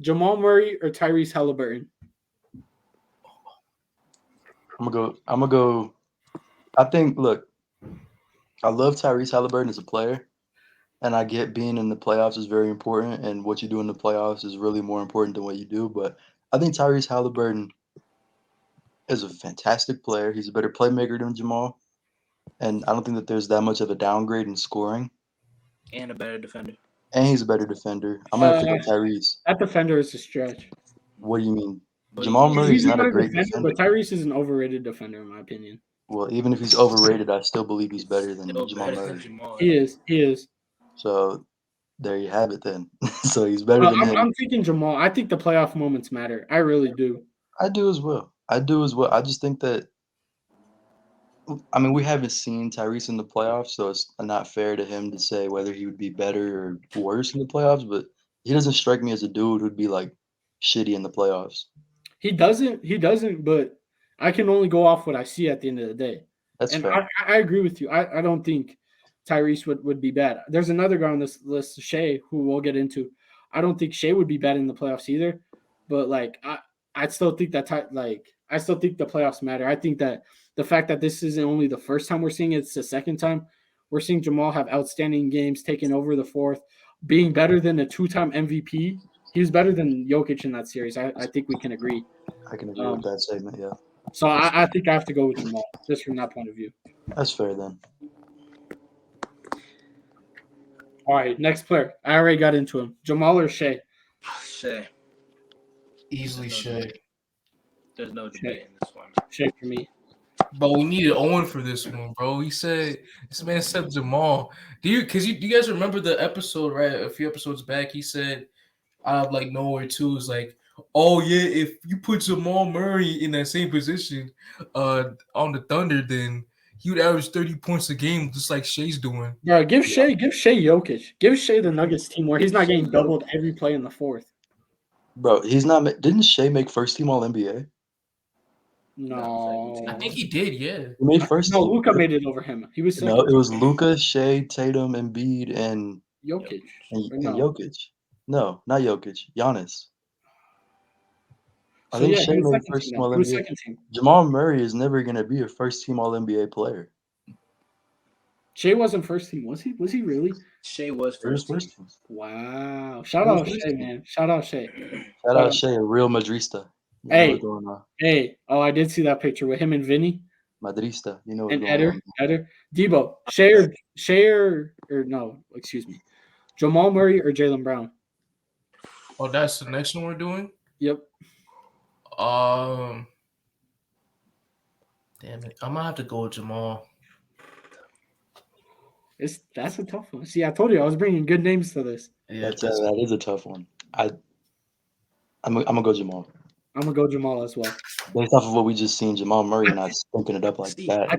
Jamal Murray or Tyrese Halliburton? I'm gonna go. I think. Look, I love Tyrese Halliburton as a player, and I get being in the playoffs is very important, and what you do in the playoffs is really more important than what you do. But I think Tyrese Halliburton is a fantastic player. He's a better playmaker than Jamal, and I don't think that there's that much of a downgrade in scoring. And a better defender. And he's a better defender. I'm gonna have to go Tyrese. That defender is a stretch. What do you mean? But Jamal Murray is He's not not a a great defender, defender. but Tyrese is an overrated defender in my opinion. Well, even if he's overrated, I still believe he's better than Still Jamal better than Murray. Jamal. He is. So there you have it then. So he's better than him. I'm thinking Jamal. I think the playoff moments matter. I really do. I do as well. I just think that. I mean, we haven't seen Tyrese in the playoffs, so it's not fair to him to say whether he would be better or worse in the playoffs. But he doesn't strike me as a dude who'd be like shitty in the playoffs. He doesn't. But I can only go off what I see at the end of the day. That's And fair. I agree with you. I don't think Tyrese would be bad. There's another guy on this list, Shea, who we'll get into. I don't think Shea would be bad in the playoffs either. But like I still think that I still think the playoffs matter. I think that the fact that this isn't only the first time we're seeing it, it's the second time we're seeing Jamal have outstanding games, taking over the fourth, being better than a two-time MVP. He was better than Jokic in that series. I think we can agree. I can agree with that statement. Yeah, So I think I have to go with Jamal just from that point of view. that's fair then. All right, next player. I already got into him. Jamal or Shea? Shea. Easily Shea. There's no debate in this one. Shea for me. But we needed Owen for this one, bro. He said this man said Jamal. Do you guys remember the episode, right? A few episodes back, he said out of like nowhere too, is like, oh yeah, if you put Jamal Murray in that same position on the Thunder, then he would average 30 points a game, just like Shea's doing. Bro, give Shea Jokic. Give Shea the Nuggets team where he's not getting doubled every play in the fourth. Bro, he's not. Didn't Shea make first team All NBA? No. I think he did, yeah. He made first No, team. Luka made it over him. He was second. No, it was Luka, Shea, Tatum, Embiid, and Jokic. and Jokic. No, not Jokic. Giannis. I So, think yeah, Shea he was made second first team. team All He was NBA. second team. Jamal Murray is never going to be a first team All NBA player. Shea wasn't first team, was he? Was he really? Shea was Where's first first team. team? Wow. Shout out Shea, man. Shout out Shea. Shout out Shea, a real Madrista. You know Hey. what's going on. Hey. Oh, I did see that picture with him and Vinny Madrista. You know what's and going Eder. on. Dibo. Shea or no, excuse me. Jamal Murray or Jaylen Brown? Oh, that's the next one we're doing? Yep. Damn it. I'm gonna have to go with Jamal. That's a tough one. See, I told you I was bringing good names to this. Yeah, that is a tough one. I'm gonna go Jamal. I'm gonna go Jamal as well. Based off of what we just seen, Jamal Murray not stinking it up like that.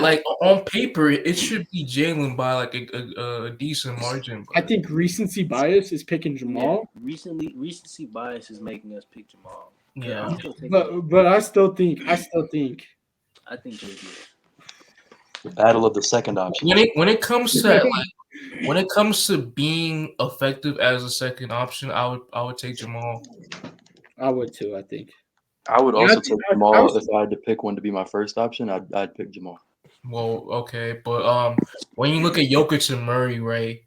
Like on paper, it should be Jalen by like a decent margin. I think recency bias is picking Jamal. Yeah, recency bias is making us pick Jamal. Yeah, but I still think. I think JV. The battle of the second option. When it comes to when it comes to being effective as a second option, I would take Jamal. I would too. I think. I would also take Jamal if I had to pick one to be my first option. I'd pick Jamal. Well, okay, but when you look at Jokic and Murray, right,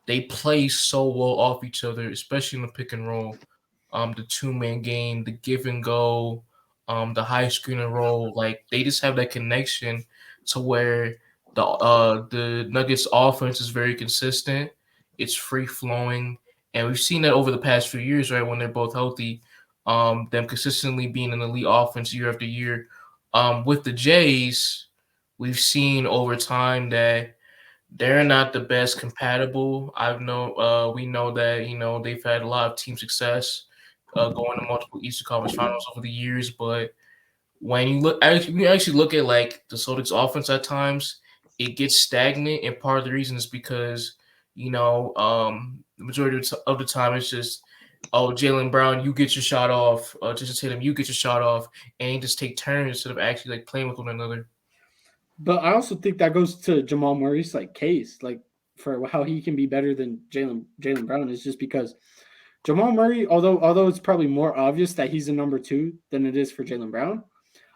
they play so well off each other, especially in the pick and roll. The 2-man game, the give and go, the high screen and roll, like they just have that connection to where the Nuggets offense is very consistent. It's free flowing, and we've seen that over the past few years, right? When they're both healthy, them consistently being an elite offense year after year. With the Jays, we've seen over time that they're not the best compatible. We know that they've had a lot of team success, going to multiple Eastern Conference Finals over the years, but when you actually look at like the Celtics offense at times, it gets stagnant, and part of the reason is because the majority of the time it's just, oh, Jaylen Brown, you get your shot off, Jason Tatum, you get your shot off, and you just take turns instead of actually like playing with one another. But I also think that goes to Jamal Murray's case, like for how he can be better than Jaylen Brown is just because Jamal Murray, although it's probably more obvious that he's a number 2 than it is for Jaylen Brown,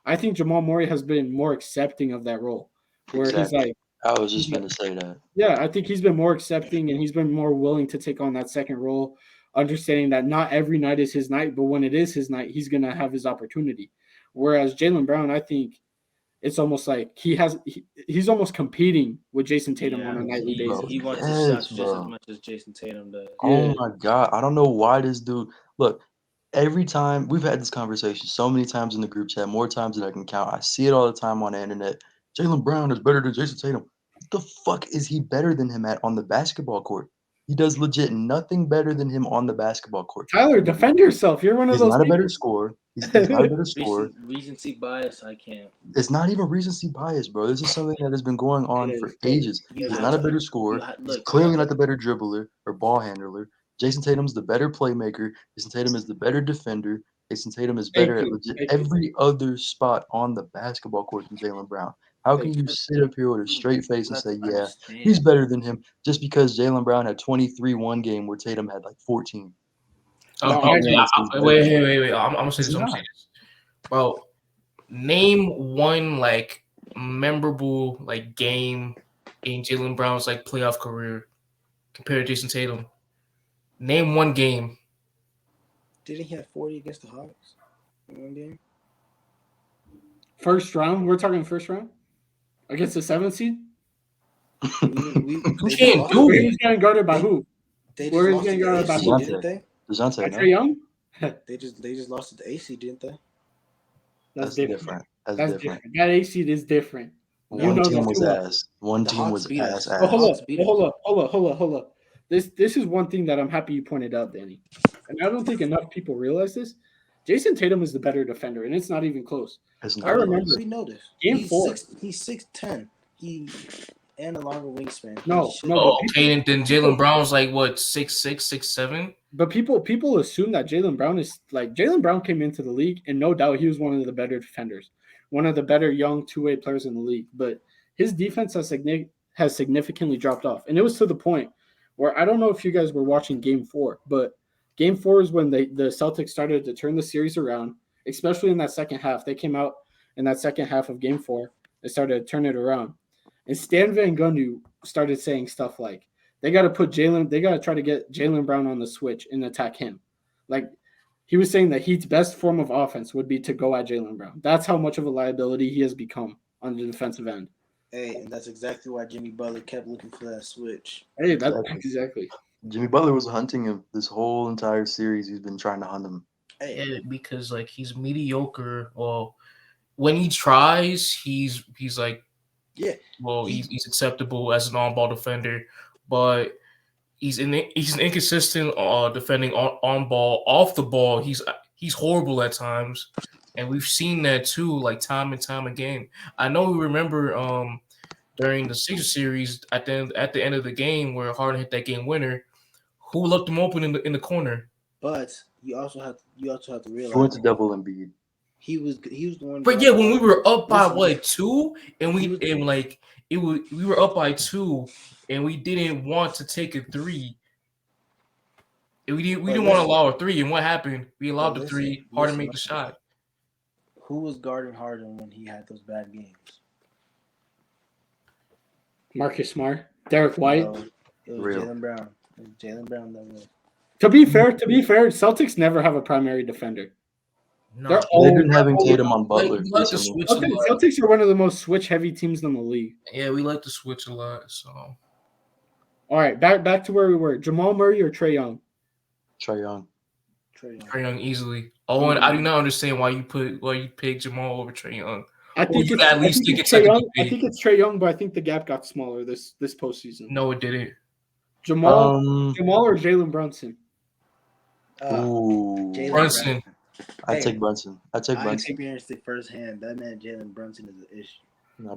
I think Jamal Murray has been more accepting of that role, where he's Exactly. like, I was just he's going to say that. yeah, I think he's been more accepting and he's been more willing to take on that second role, understanding that not every night is his night, but when it is his night, he's gonna have his opportunity. Whereas Jaylen Brown, I think it's almost like he's almost competing with Jason Tatum on a nightly Bro, basis. He wants his yes, shots just as bro. much as Jason Tatum does. Oh Yeah. my God. I don't know why this dude. Look, every time we've had this conversation so many times in the group chat, more times than I can count. I see it all the time on the internet. Jaylen Brown is better than Jason Tatum. What the fuck is he better than him at on the basketball court? He does legit nothing better than him on the basketball court. Tyler, defend yourself. You're one of He's those not a better people. scorer. He's not a better scorer. Recency bias, I can't. It's not even recency bias, bro. This is something that has been going on for ages. He's not a better scorer. He's clearly not the better dribbler or ball handler. Jason Tatum's the better playmaker. Jason Tatum is the better defender. Jason Tatum is better at legit every other spot on the basketball court than Jaylen Brown. How can you sit up here with a straight face and say, yeah, he's better than him just because Jaylen Brown had 23 one game where Tatum had like 14? Wait. I'm gonna say this. Bro, name one like memorable like game in Jaylen Brown's like playoff career compared to Jason Tatum. Name one game. Didn't he have 40 against the Hawks in one game? First round? We're talking first round? Against the 7th seed? You can't do it. Who's getting guarded by who? They just Where is lost getting to the guarded by AC, who? didn't they? DeJounte, Trae Young? They just lost to the AC, didn't they? That's different. That's That's different. That A seed is different. One know team that was too well. ass. One The team Hawks was beat us. ass. Oh, hold Hawks up. This is one thing that I'm happy you pointed out, Danny. And I don't think enough people realize this. Jason Tatum is the better defender, and it's not even close. I remember We know this. Game 4. He's 6'10". And a longer wingspan. Okay, and then Jaylen Brown's like what 6'6", 6'7"? But people assume that Jaylen Brown came into the league, and no doubt he was one of the better defenders, one of the better young two-way players in the league. But his defense has significantly dropped off, and it was to the point where I don't know if you guys were watching Game 4, but Game 4 is when the Celtics started to turn the series around, especially in that second half. They came out in that second half of Game 4. They started to turn it around. And Stan Van Gundy started saying stuff like, they got to try to get Jaylen Brown on the switch and attack him. Like, he was saying that Heat's best form of offense would be to go at Jaylen Brown. That's how much of a liability he has become on the defensive end. Hey, and that's exactly why Jimmy Butler kept looking for that switch. Hey, that's exactly. Jimmy Butler was hunting him this whole entire series. He's been trying to hunt him. Yeah, because like he's mediocre. Well, when he tries, he's like, yeah. Well, he's acceptable as an on-ball defender, but he's inconsistent defending on ball. Off the ball, he's horrible at times, and we've seen that too, like time and time again. I know we remember during the Sixers series at the end of the game where Harden hit that game winner, who left him open in the corner. But you also have to realize He went to double Embiid. He was the one. But yeah, when we were up by what 2, and we were up by 2, and we didn't want to take a 3. And we didn't want to allow a 3, and what happened? We allowed the 3. Harden made the shot. Who was guarding Harden when he had those bad games? Marcus Smart, Derek White. No, it was Jaylen Brown. It was Jaylen Brown that was. To be fair, Celtics never have a primary defender. No, they've been having Tatum on Butler. Celtics are one of the most switch-heavy teams in the league. Yeah, we like to switch a lot. So, all right, back to where we were. Jamal Murray or Trae Young? Trae Young. Trae Young easily. Owen, I do not understand why you pick Jamal over Trae Young. I think it's Trae Young, but I think the gap got smaller this postseason. No, it didn't. Jamal or Jalen Brunson? Brunson. I take Brunson. I experienced it firsthand. That man Jalen Brunson is an issue. No,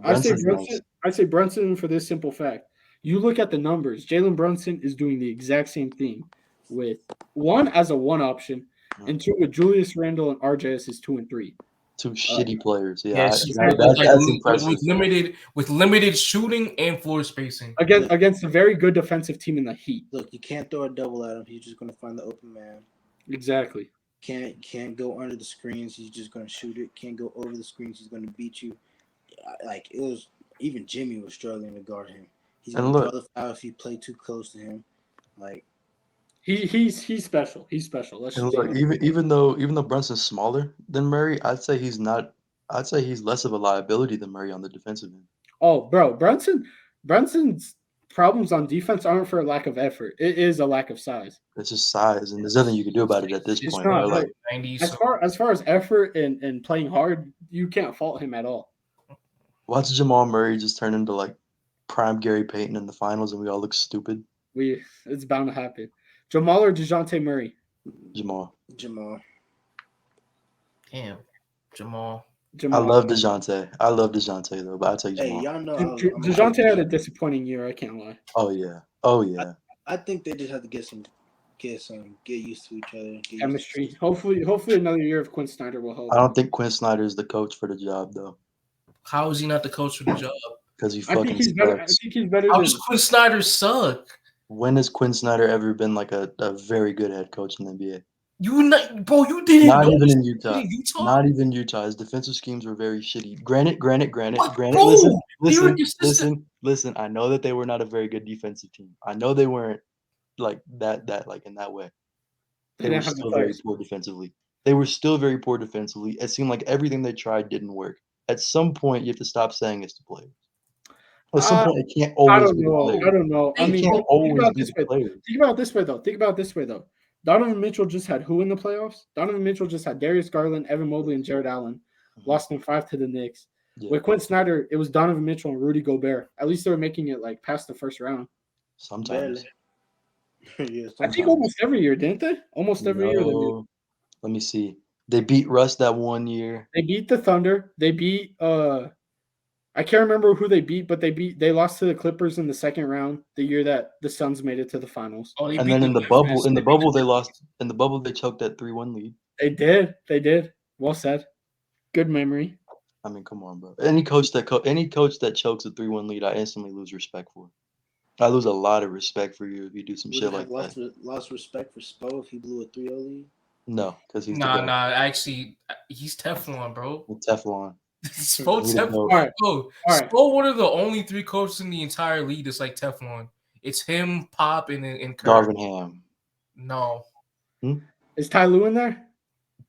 I say Brunson for this simple fact. You look at the numbers. Jalen Brunson is doing the exact same thing with 1 as a 1 option, and 2 with Julius Randle and RJ as his 2 and 3. Two shitty players. Yeah, Yes, with limited shooting and floor spacing. Against a very good defensive team in the Heat. Look, you can't throw a double at him. He's just gonna find the open man. Exactly. Can't go under the screens. He's just gonna shoot it. Can't go over the screens. He's gonna beat you. Like it was. Even Jimmy was struggling to guard him. He's gonna draw the foul if you play too close to him. Like he's special. He's special. Let's just look, even though Brunson's smaller than Murray, I'd say he's not. I'd say he's less of a liability than Murray on the defensive end. Oh, bro, Brunson's problems on defense aren't for a lack of effort. It is a lack of size. It's just size, and there's nothing you can do about it at this point. Not, like, as far as effort and playing hard, you can't fault him at all. Watch Jamal Murray just turn into like prime Gary Payton in the finals, and we all look stupid. It's bound to happen. Jamal or DeJounte Murray? Jamal. Damn, Jamal. I love DeJounte though, but I'll take Jamal. Hey, y'all know DeJounte had a disappointing year. I can't lie. Oh yeah. I think they just have to get used to each other. Chemistry. Hopefully another year of Quinn Snyder will help. I don't think Quinn Snyder is the coach for the job though. How is he not the coach for the job? Because he fucking sucks. I think he's better. How does Quinn Snyder suck? When has Quinn Snyder ever been like a very good head coach in the NBA? You didn't. Not even in Utah. Not even Utah. His defensive schemes were very shitty. Granted. Listen. I know that they were not a very good defensive team. I know they weren't like that like in that way. They were still very poor defensively. It seemed like everything they tried didn't work. At some point, you have to stop saying it's the players. At some point, it can't always be the players. I don't know. I mean, can't always be the players. Think about it this way, though. Donovan Mitchell just had who in the playoffs? Donovan Mitchell just had Darius Garland, Evan Mobley, and Jared Allen. Lost in 5 to the Knicks. Yeah. With Quinn Snyder, it was Donovan Mitchell and Rudy Gobert. At least they were making it like past the first round. Sometimes. I think almost every year, didn't they? Almost every year they did. Let me see. They beat Russ that one year. They beat the Thunder. They beat I can't remember who they beat, but they lost to the Clippers in the second round the year that the Suns made it to the finals. Oh, and then in the bubble they lost. In the bubble they choked that 3-1 lead. They did. Well said. Good memory. I mean, come on, bro. Any coach that chokes a 3-1 lead, I instantly lose respect for. I lose a lot of respect for you if you do some shit like that. Lost respect for Spo if he blew a 3-0 lead? No, because he's actually he's Teflon, bro. Teflon. Spo Teflon. Spo one of the only 3 coaches in the entire league that's like Teflon. It's him, Pop, and Darvin Ham. No. Is Ty Lue in there?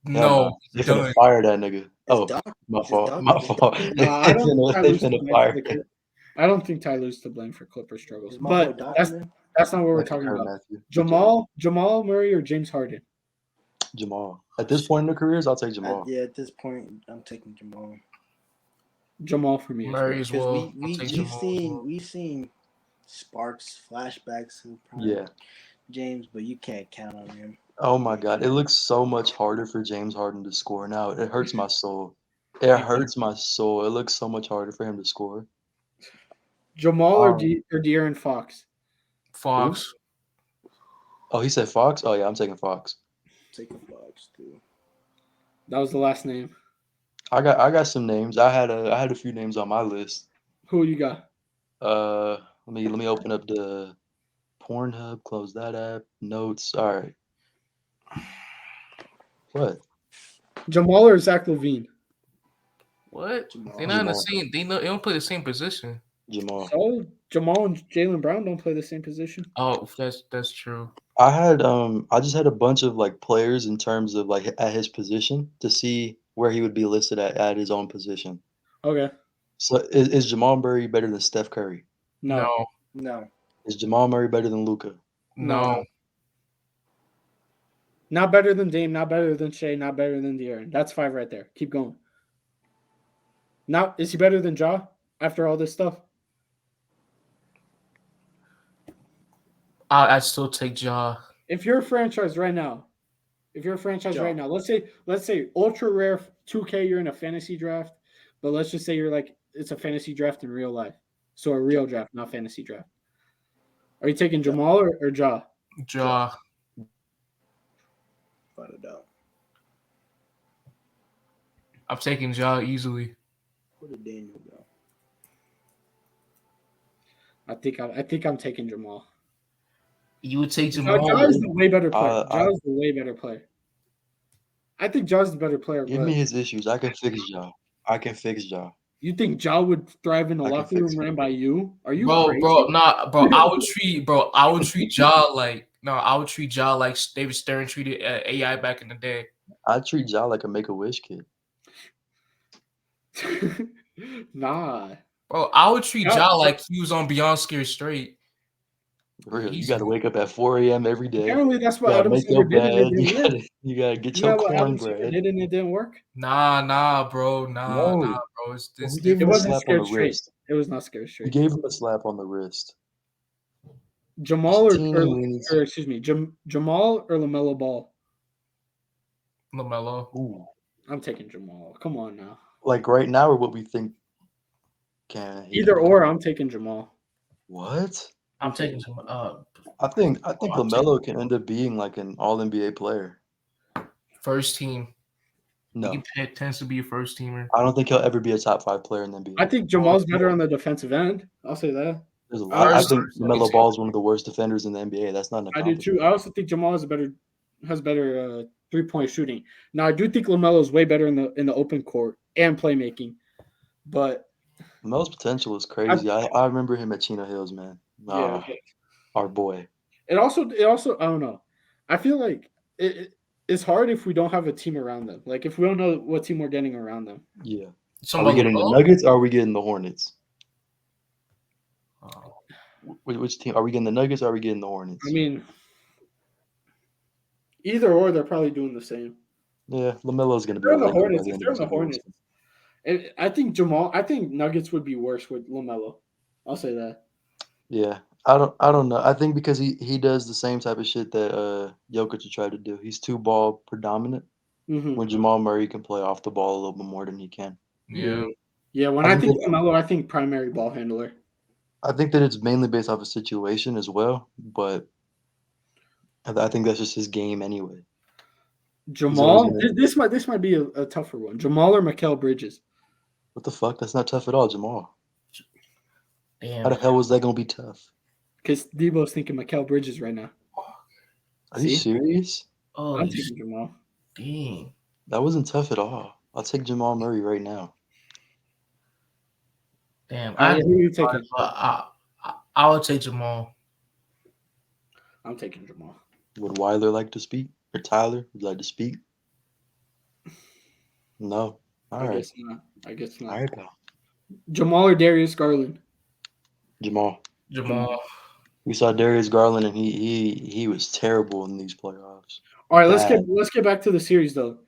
No. They finna fire that nigga. My fault. They finna fire. I don't think Ty Lue's to blame for Clipper struggles. But that's not what we're talking about. Jamal Murray or James Harden? Jamal. At this point in their careers, I'll take Jamal. At this point, I'm taking Jamal. Jamal for me. Murray as well. We've seen sparks, flashbacks of James, but you can't count on him. Oh my God. It looks so much harder for James Harden to score now. It hurts my soul. It hurts my soul. It looks so much harder for him to score. Jamal or De'Aaron Fox? Fox. Oh, he said Fox? Oh, yeah, I'm taking Fox. Taking Fox, too. That was the last name. I got some names. I had a few names on my list. Who you got? Let me open up the Pornhub, close that app, notes. All right. What? Jamal or Zach LaVine? What? They're not in the same. They don't play the same position. Jamal. So Jamal and Jaylen Brown don't play the same position. Oh, that's true. I just had a bunch of like players in terms of like at his position to see where he would be listed at his own position. Okay. So is Jamal Murray better than Steph Curry? No. Is Jamal Murray better than Luka? No. Not better than Dame, not better than Shea, not better than De'Aaron. That's 5 right there. Keep going. Now, is he better than Ja after all this stuff? I'd still take Ja. If you're a franchise right now, let's say ultra rare 2K, you're in a fantasy draft, but let's just say you're like it's a fantasy draft in real life. So a real draft, not fantasy draft. Are you taking Jamal or Ja? Ja. Without a doubt. I'm taking Ja easily. Where did Daniel go? I think I'm taking Jamal. You would take Ja Jamal. is the way better player. I Ja is the way better player. I think Ja's the better player, give but me his issues. I can fix Ja. I can fix Ja. you think Ja would thrive in the I can locker fix room him. ran by you? Are you Bro, crazy? I would treat Ja like I would treat Ja like David Stern treated AI back in the day. I treat Ja like a Make-A-Wish kid. Nah. Bro, I would treat Ja- Ja like he was on Beyond Scared Straight. For real. You He's gotta wake up at 4 a.m. every day. Apparently that's You what gotta Adam make Silver your did and it bed. didn't work. You gotta get Isn't your that what Adam Silver cornbread. did and it didn't work? nah, bro. Nah, No. bro. It's Well, this we gave It him a wasn't slap on the scared straight. wrist. It was not scared We straight. gave him a slap on the wrist. Jamal Just teeny weenies. or excuse me, Jamal or LaMelo Ball? LaMelo. Ooh. I'm taking Jamal. Come on now. Like right now, or what we think he Either can or, do. I'm taking Jamal. What? I'm taking some I think I'm LaMelo can end up being like an All NBA player. first team. No, He tends to be a first teamer. I don't think he'll ever be a top 5 player in the NBA. I think Jamal's better on the defensive end. I'll say that. There's a lot. I First, think second LaMelo team. Ball is one of the worst defenders in the NBA. That's not an I do accomplishment. too. I also think Jamal has better 3-point shooting. Now I do think LaMelo is way better in the open court and playmaking. But LaMelo's potential is crazy. I remember him at Chino Hills, man. yeah, Our boy. it also I don't know. I feel like it's hard if we don't have a team around them. Like if we don't know what team we're getting around them. Yeah. Some Are we getting the Nuggets or are we getting the Hornets? Which team? Are we getting the Nuggets or are we getting the Hornets? I mean, either or, they're probably doing the same. Yeah, LaMelo's going to be They're a in the Laker by Hornets. the If end they're of in his the career. Hornets, and I think Nuggets would be worse with LaMelo. I'll say that. Yeah. I don't know. I think because he does the same type of shit that Jokic tried to do. He's too ball predominant Mm-hmm. when Jamal Murray can play off the ball a little bit more than he can. Yeah. Yeah. When I think LaMelo, I think primary ball handler. I think that it's mainly based off of situation as well, but I think that's just his game anyway. Jamal, this might be a tougher one. Jamal or Mikal Bridges? What the fuck? That's not tough at all, Jamal. Damn. How the hell was that gonna be tough? Because Dibo's thinking Mikal Bridges right now. Are you serious? Oh, I'm taking Jamal. dang. That wasn't tough at all. I'll take Jamal Murray right now. Damn. Who are you taking? I would take Jamal. I'm taking Jamal. Would Weiler like to speak? Or Tyler would like to speak? No. All right. I guess not. All right, pal. Jamal or Darius Garland? Jamal. We saw Darius Garland and he was terrible in these playoffs. All right, Bad. let's get back to the series though.